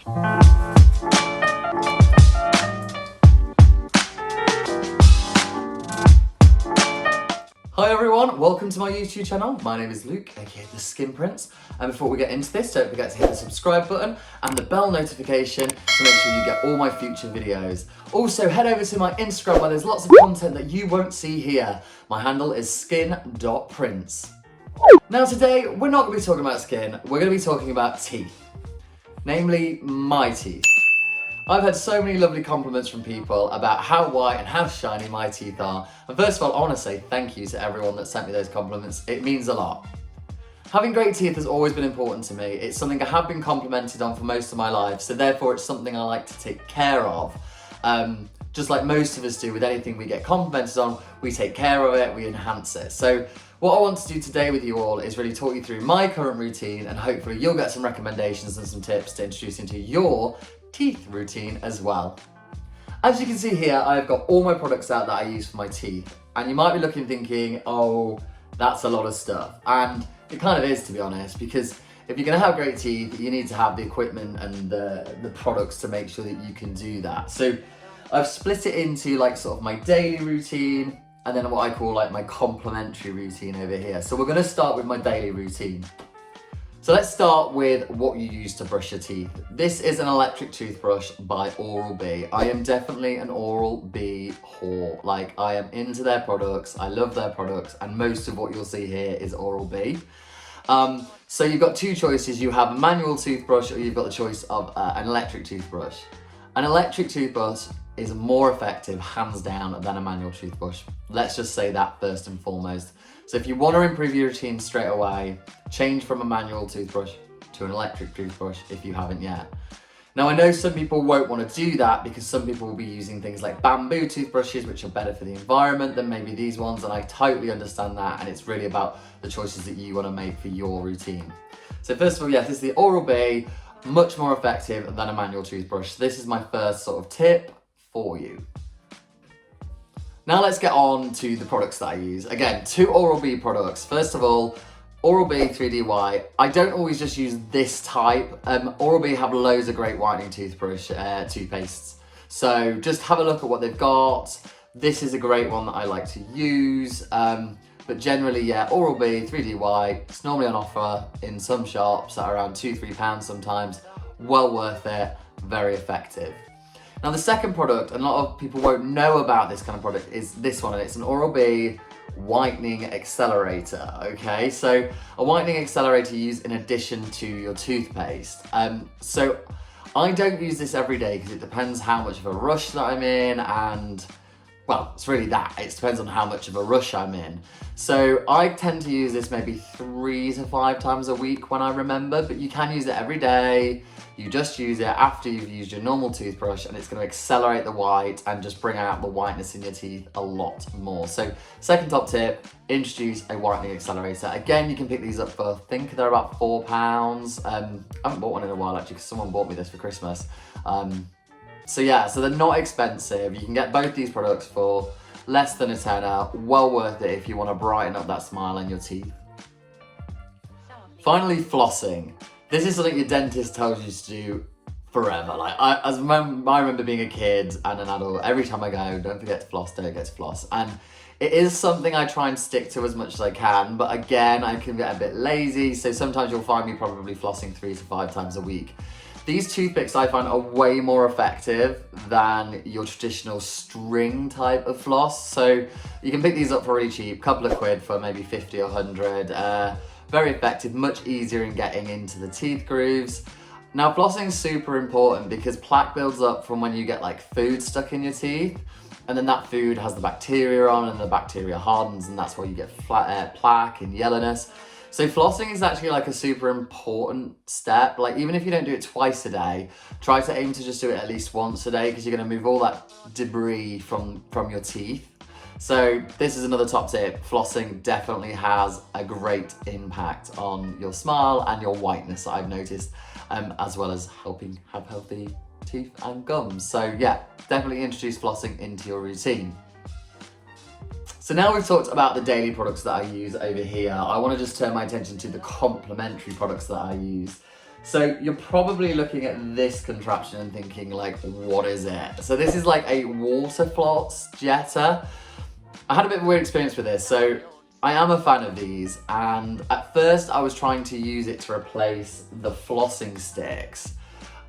Hi everyone, welcome to my YouTube channel. My name is Luke, aka The Skin Prince. And before we get into this, don't forget to hit the subscribe button and the bell notification to make sure you get all my future videos. Also, head over to my Instagram where there's lots of content that you won't see here. My handle is skin.prince. Now today, we're not going to be talking about skin, we're going to be talking about teeth. Namely, my teeth. I've had so many lovely compliments from people about how white and how shiny my teeth are. And first of all, I want to say thank you to everyone that sent me those compliments. It means a lot. Having great teeth has always been important to me. It's something I have been complimented on for most of my life, so therefore it's something I like to take care of. Just like most of us do with anything we get complimented on, we take care of it, we enhance it. So what I want to do today with you all is really talk you through my current routine, and hopefully you'll get some recommendations and some tips to introduce into your teeth routine as well. As you can see here, I've got all my products out that I use for my teeth, and you might be looking thinking, oh, that's a lot of stuff. And it kind of is, to be honest, because if you're gonna have great teeth, you need to have the equipment and the products to make sure that you can do that. So I've split it into like sort of my daily routine and then what I call like my complementary routine over here. So we're gonna start with my daily routine. So let's start with what you use to brush your teeth. This is an electric toothbrush by OralB. I am definitely an OralB whore. Like, I am into their products, I love their products, and most of what you'll see here is OralB. So you've got two choices. You have a manual toothbrush or you've got the choice of an electric toothbrush. An electric toothbrush is more effective, hands down, than a manual toothbrush. Let's just say that first and foremost. So if you want to improve your routine straight away, change from a manual toothbrush to an electric toothbrush if you haven't yet. Now I know some people won't want to do that because some people will be using things like bamboo toothbrushes, which are better for the environment than maybe these ones, and I totally understand that, and it's really about the choices that you want to make for your routine. So first of all, yes, this is the OralB, much more effective than a manual toothbrush. This is my first sort of tip for you. Now let's get on to the products that I use. Again, two OralB products. First of all, OralB 3D White. I don't always just use this type. OralB have loads of great whitening toothpastes. So just have a look at what they've got. This is a great one that I like to use. But generally, yeah, OralB 3D White. It's normally on offer in some shops at around £2-3 sometimes. Well worth it, very effective. Now the second product, and a lot of people won't know about this kind of product, is this one, and it's an OralB whitening accelerator, okay? So a whitening accelerator you use in addition to your toothpaste. So I don't use this every day because it depends how much of a rush that I'm in, and well, it's really that. It depends on how much of a rush I'm in. So I tend to use this maybe 3 to 5 times a week when I remember, but you can use it every day. You just use it after you've used your normal toothbrush, and it's going to accelerate the white and just bring out the whiteness in your teeth a lot more. So second top tip, introduce a whitening accelerator. Again, you can pick these up for, I think they're about £4. I haven't bought one in a while actually because someone bought me this for Christmas. So yeah, so they're not expensive. You can get both these products for less than a tenner. Well worth it if you want to brighten up that smile on your teeth. Finally, flossing. This is something your dentist tells you to do forever. Like I remember being a kid and an adult, every time I go, don't forget to floss, don't forget to floss. And it is something I try and stick to as much as I can, but again, I can get a bit lazy. So sometimes you'll find me probably flossing 3 to 5 times a week. These toothpicks I find are way more effective than your traditional string type of floss. So you can pick these up for really cheap, couple of quid for maybe 50 or 100. Very effective, much easier in getting into the teeth grooves. Now flossing is super important because plaque builds up from when you get like food stuck in your teeth, and then that food has the bacteria on and the bacteria hardens, and that's why you get plaque and yellowness. So flossing is actually like a super important step. Like even if you don't do it twice a day, try to aim to just do it at least once a day because you're going to move all that debris from your teeth. So this is another top tip. Flossing definitely has a great impact on your smile and your whiteness, I've noticed, as well as helping have healthy teeth and gums. So yeah, definitely introduce flossing into your routine. So now we've talked about the daily products that I use over here, I want to just turn my attention to the complementary products that I use. So you're probably looking at this contraption and thinking like, what is it? So this is like a water floss jetter. I had a bit of a weird experience with this. So I am a fan of these, and at first I was trying to use it to replace the flossing sticks.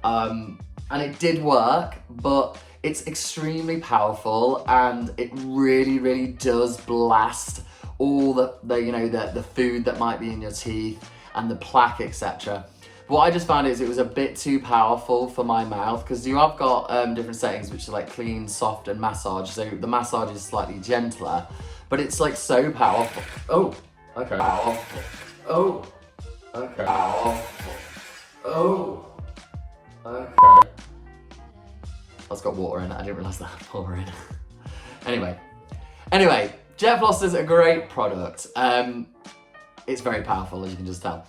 And it did work, but it's extremely powerful and it really, really does blast all the food that might be in your teeth and the plaque, etc. What I just found is it was a bit too powerful for my mouth, because you have got different settings which are like clean, soft and massage. So the massage is slightly gentler, but it's like so powerful. Oh, okay. Powerful. Oh, okay. Powerful. Oh, okay. That's got water in it. I didn't realise that had water in it. Anyway, Jet Flosser's a great product. It's very powerful, as you can just tell.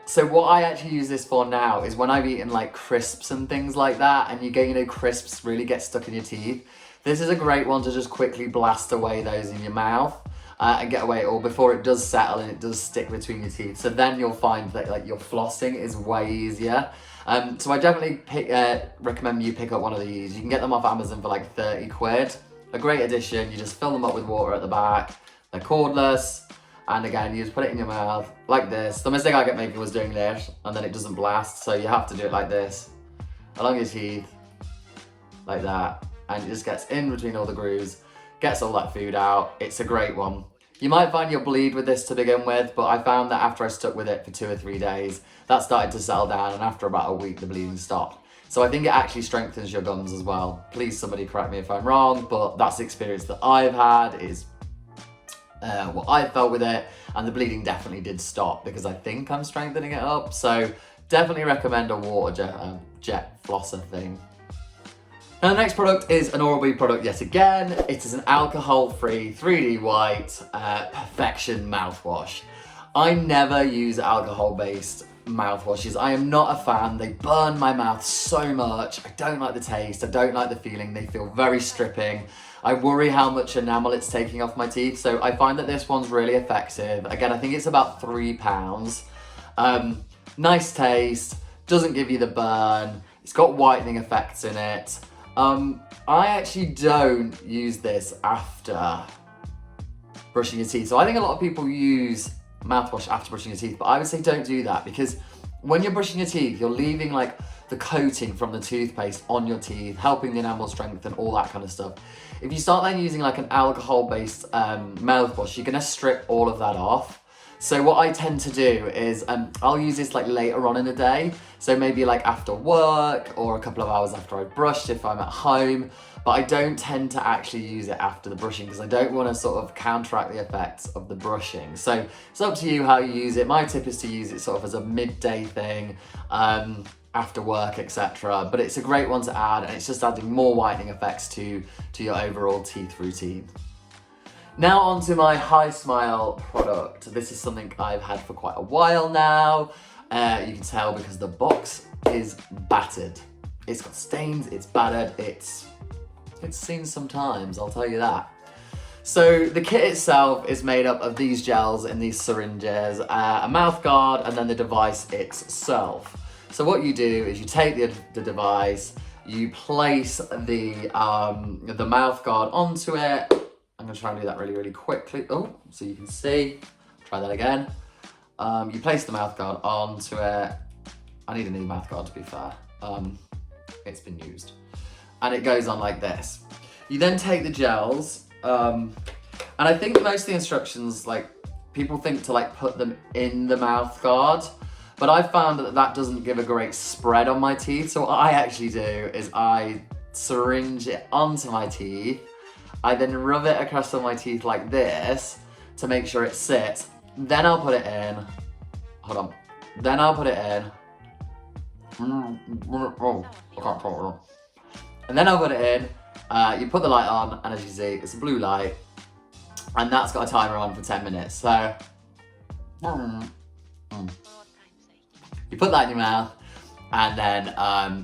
So what I actually use this for now is when I've eaten like crisps and things like that, and you get, crisps really get stuck in your teeth. This is a great one to just quickly blast away those in your mouth and get away it all before it does settle and it does stick between your teeth. So then you'll find that like your flossing is way easier. So I definitely recommend you pick up one of these. You can get them off Amazon for like 30 quid. A great addition. You just fill them up with water at the back. They're cordless. And again, you just put it in your mouth like this. The mistake I get making was doing this and then it doesn't blast. So you have to do it like this, along your teeth, like that. And it just gets in between all the grooves, gets all that food out. It's a great one. You might find you'll bleed with this to begin with, but I found that after I stuck with it for 2 or 3 days, that started to settle down, and after about a week, the bleeding stopped. So I think it actually strengthens your gums as well. Please, somebody correct me if I'm wrong, but that's the experience that I've had, is what I felt with it, and the bleeding definitely did stop because I think I'm strengthening it up. So definitely recommend a water jet flosser thing. Now the next product is an OralB product yet again. It is an alcohol-free 3D white perfection mouthwash. I never use alcohol-based mouthwashes. I am not a fan. They burn my mouth so much. I don't like the taste. I don't like the feeling. They feel very stripping. I worry how much enamel it's taking off my teeth. So I find that this one's really effective. Again, I think it's about £3. Nice taste, doesn't give you the burn. It's got whitening effects in it. I actually don't use this after brushing your teeth. So I think a lot of people use mouthwash after brushing your teeth, but I would say don't do that, because when you're brushing your teeth, you're leaving like the coating from the toothpaste on your teeth, helping the enamel strengthen, all that kind of stuff. If you start then using like an alcohol-based mouthwash, you're gonna strip all of that off. So what I tend to do is I'll use this like later on in the day. So maybe like after work or a couple of hours after I've brushed if I'm at home. But I don't tend to actually use it after the brushing because I don't want to sort of counteract the effects of the brushing. So it's up to you how you use it. My tip is to use it sort of as a midday thing, after work, etc. But it's a great one to add, and it's just adding more whitening effects to your overall teeth routine. Now on to my High Smile product. This is something I've had for quite a while now. You can tell because the box is battered. It's got stains, it's battered, it's seen some times, I'll tell you that. So the kit itself is made up of these gels in these syringes, a mouth guard, and then the device itself. So what you do is you take the device, you place the mouth guard onto it. I'm gonna try and do that really, really quickly. Oh, so you can see. Try that again. You place the mouth guard onto it. I need a new mouth guard, to be fair. It's been used. And it goes on like this. You then take the gels, and I think most of the instructions, like, people think to like put them in the mouth guard, but I found that that doesn't give a great spread on my teeth. So what I actually do is I syringe it onto my teeth. I then rub it across on my teeth like this to make sure it sits. Then I'll put it in. Hold on. Then I'll put it in. Oh, I can't put it on. And then I'll put it in. You put the light on, and as you can see, it's a blue light. And that's got a timer on for 10 minutes. So, you put that in your mouth, and then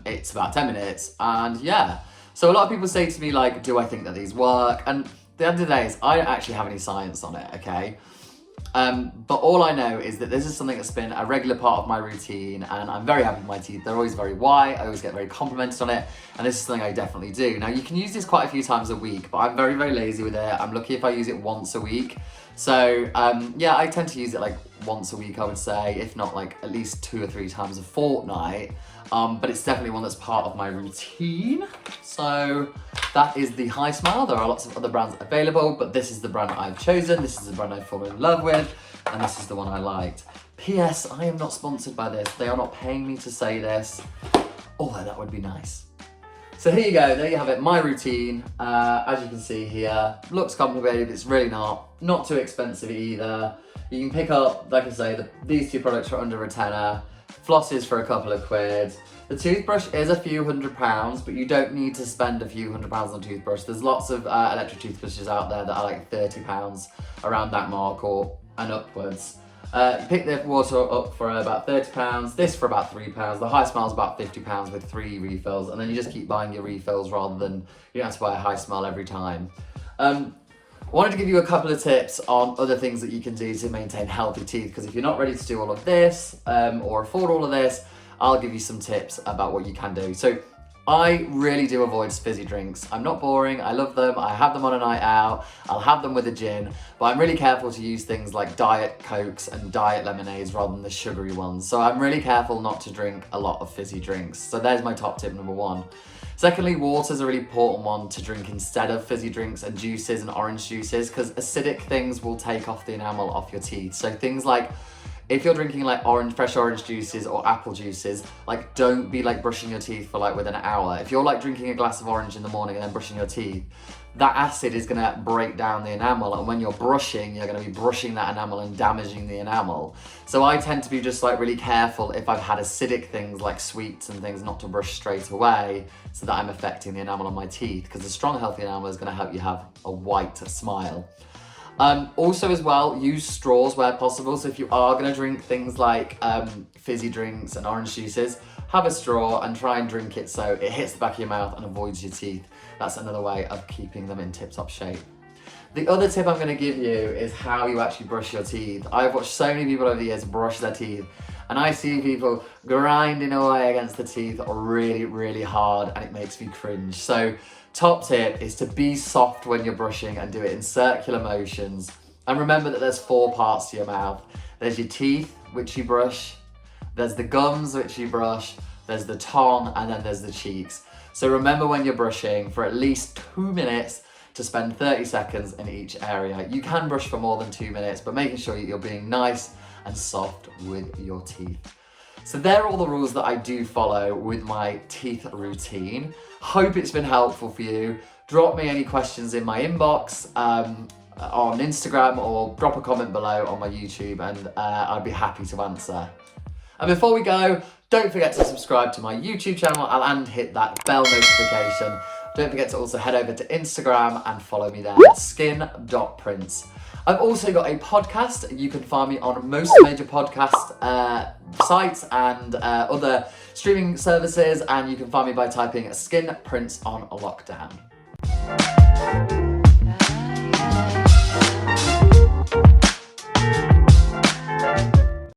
it's about 10 minutes. And yeah. So a lot of people say to me, like, do I think that these work? And the end of the day is I don't actually have any science on it, okay? But all I know is that this is something that's been a regular part of my routine, and I'm very happy with my teeth. They're always very white, I always get very complimented on it, and this is something I definitely do. Now, you can use this quite a few times a week, but I'm very, very lazy with it. I'm lucky if I use it once a week. So, yeah, I tend to use it like once a week, I would say, if not like at least 2 or 3 times a fortnight. But it's definitely one that's part of my routine. So that is the High Smile. There are lots of other brands available, but this is the brand I've chosen. This is the brand I've fallen in love with, and this is the one I liked. P.S. I am not sponsored by this. They are not paying me to say this, although that would be nice. So here you go, there you have it, my routine. As you can see here, looks complicated, it's really not too expensive either. You can pick up, like I say, these 2 products for under a tenner. Flosses for a couple of quid. The toothbrush is a few £100s, but you don't need to spend a few £100s on a toothbrush. There's lots of electric toothbrushes out there that are like £30, around that mark and upwards. Pick the water up for about £30, this for about £3, the High Smile's about £50 with 3 refills, and then you just keep buying your refills rather than you don't have to buy a High Smile every time. I wanted to give you a couple of tips on other things that you can do to maintain healthy teeth, because if you're not ready to do all of this or afford all of this, I'll give you some tips about what you can do. So I really do avoid fizzy drinks. I'm not boring, I love them, I have them on a night out, I'll have them with a gin, but I'm really careful to use things like diet Cokes and diet lemonades rather than the sugary ones. So I'm really careful not to drink a lot of fizzy drinks. So there's my top tip number 1. Secondly, water's a really important one to drink instead of fizzy drinks and juices and orange juices, because acidic things will take off the enamel off your teeth. So things like, if you're drinking like fresh orange juices or apple juices, like don't be like brushing your teeth for like within an hour. If you're like drinking a glass of orange in the morning and then brushing your teeth, that acid is gonna break down the enamel, and when you're brushing, you're gonna be brushing that enamel and damaging the enamel. So I tend to be just like really careful if I've had acidic things like sweets and things not to brush straight away, so that I'm affecting the enamel on my teeth, because a strong healthy enamel is gonna help you have a white smile. Also as well, use straws where possible. So if you are gonna drink things like fizzy drinks and orange juices, have a straw and try and drink it so it hits the back of your mouth and avoids your teeth. That's another way of keeping them in tip-top shape. The other tip I'm gonna give you is how you actually brush your teeth. I've watched so many people over the years brush their teeth, and I see people grinding away against the teeth really, really hard, and it makes me cringe. So top tip is to be soft when you're brushing and do it in circular motions. And remember that there's 4 parts to your mouth. There's your teeth, which you brush, there's the gums, which you brush, there's the tongue, and then there's the cheeks. So remember when you're brushing for at least 2 minutes to spend 30 seconds in each area. You can brush for more than 2 minutes, but making sure you're being nice and soft with your teeth. So there are all the rules that I do follow with my teeth routine. Hope it's been helpful for you. Drop me any questions in my inbox on Instagram, or drop a comment below on my YouTube, and I'd be happy to answer. And before we go, don't forget to subscribe to my YouTube channel and hit that bell notification. Don't forget to also head over to Instagram and follow me there at skin.prints. I've also got a podcast. You can find me on most major podcast sites and other streaming services, and you can find me by typing Skin Prints on Lockdown.